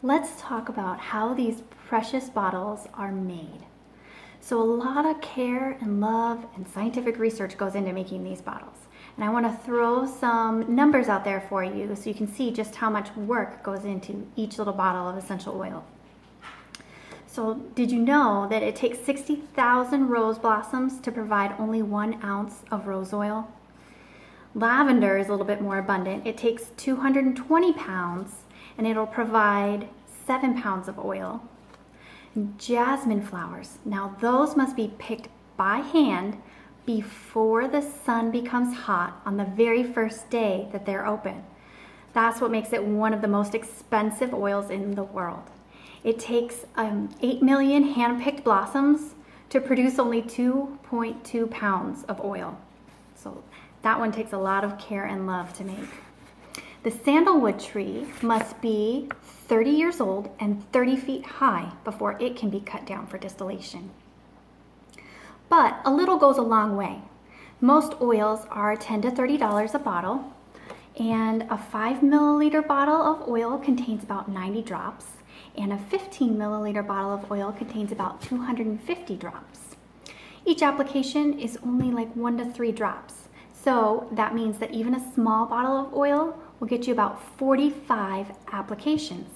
Let's talk about how these precious bottles are made. So a lot of care and love and scientific research goes into making these bottles. And I want to throw some numbers out there for you so you can see just how much work goes into each little bottle of essential oil. So did you know that it takes 60,000 rose blossoms to provide only 1 ounce of rose oil? Lavender is a little bit more abundant. It takes 220 pounds and it'll provide 7 pounds of oil. Jasmine flowers, now those must be picked by hand before the sun becomes hot on the very first day that they're open. That's what makes it one of the most expensive oils in the world. It takes 8 million hand-picked blossoms to produce only 2.2 pounds of oil. So that one takes a lot of care and love to make. The sandalwood tree must be 30 years old and 30 feet high before it can be cut down for distillation. But a little goes a long way. Most oils are $10 to $30 a bottle, and a 5 milliliter bottle of oil contains about 90 drops, and a 15 milliliter bottle of oil contains about 250 drops. Each application is only like 1 to 3 drops. So that means that even a small bottle of oil will get you about 45 applications.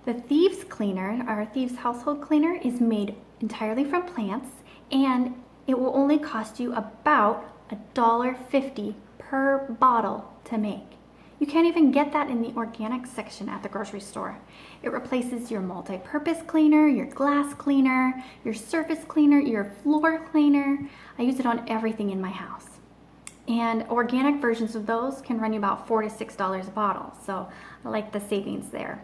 The Thieves Cleaner, our Thieves Household Cleaner, is made entirely from plants, and it will only cost you about $1.50 per bottle to make. You can't even get that in the organic section at the grocery store. It replaces your multi-purpose cleaner, your glass cleaner, your surface cleaner, your floor cleaner. I use it on everything in my house. And organic versions of those can run you about $4 to $6 a bottle. So I like the savings there.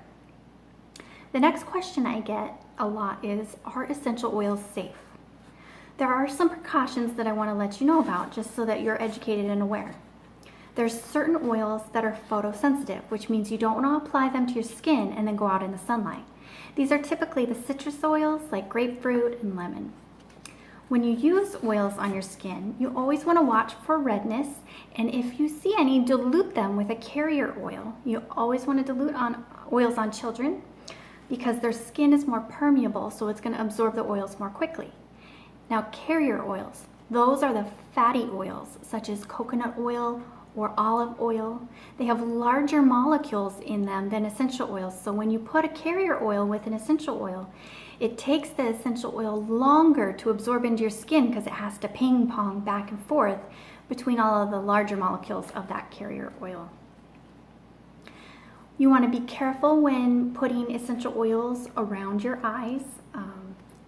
The next question I get a lot is, are essential oils safe? There are some precautions that I want to let you know about just so that you're educated and aware. There's certain oils that are photosensitive, which means you don't want to apply them to your skin and then go out in the sunlight. These are typically the citrus oils like grapefruit and lemon. When you use oils on your skin, you always want to watch for redness, and if you see any, dilute them with a carrier oil. You always want to dilute oils on children because their skin is more permeable, so it's going to absorb the oils more quickly. Now, carrier oils, those are the fatty oils such as coconut oil or olive oil. They have larger molecules in them than essential oils, so when you put a carrier oil with an essential oil, it takes the essential oil longer to absorb into your skin because it has to ping pong back and forth between all of the larger molecules of that carrier oil. You want to be careful when putting essential oils around your eyes.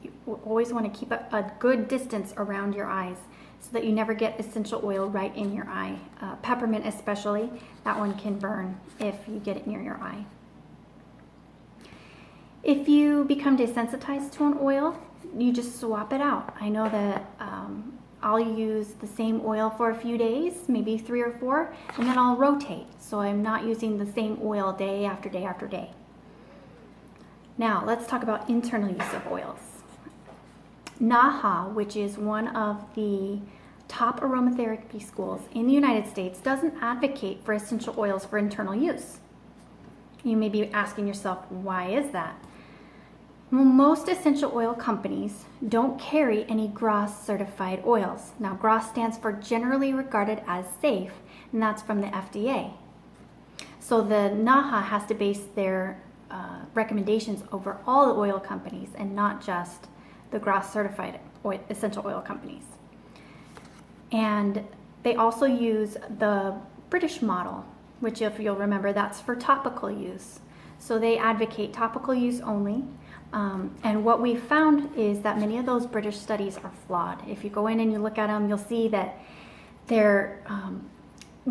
You always want to keep a good distance around your eyes so that you never get essential oil right in your eye. Peppermint especially, that one can burn if you get it near your eye. If you become desensitized to an oil, you just swap it out. I know that I'll use the same oil for a few days, maybe 3 or 4, and then I'll rotate. So I'm not using the same oil day after day after day. Now let's talk about internal use of oils. NAHA, which is one of the top aromatherapy schools in the United States, doesn't advocate for essential oils for internal use. You may be asking yourself, why is that? Well, most essential oil companies don't carry any GRAS certified oils. Now, GRAS stands for generally regarded as safe, and that's from the FDA. So the NAHA has to base their recommendations over all the oil companies and not just the GRAS certified essential oil companies. And they also use the British model, which, if you'll remember, that's for topical use. So they advocate topical use only. And what we found is that many of those British studies are flawed. If you go in and you look at them, you'll see that they're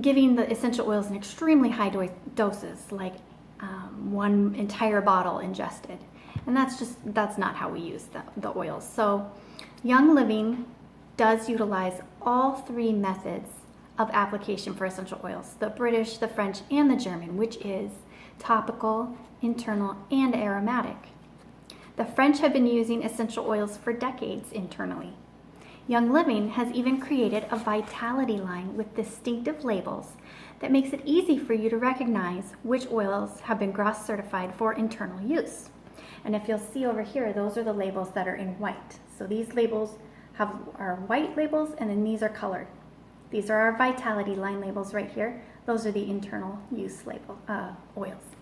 giving the essential oils in extremely high doses, like 1 entire bottle ingested. And that's not how we use the oils. So Young Living does utilize all 3 methods of application for essential oils, the British, the French, and the German, which is topical, internal, and aromatic. The French have been using essential oils for decades internally. Young Living has even created a vitality line with distinctive labels that makes it easy for you to recognize which oils have been GRAS certified for internal use. And if you'll see over here, those are the labels that are in white. So these labels are white labels, and then these are colored. These are our Vitality line labels right here. Those are the internal use oils.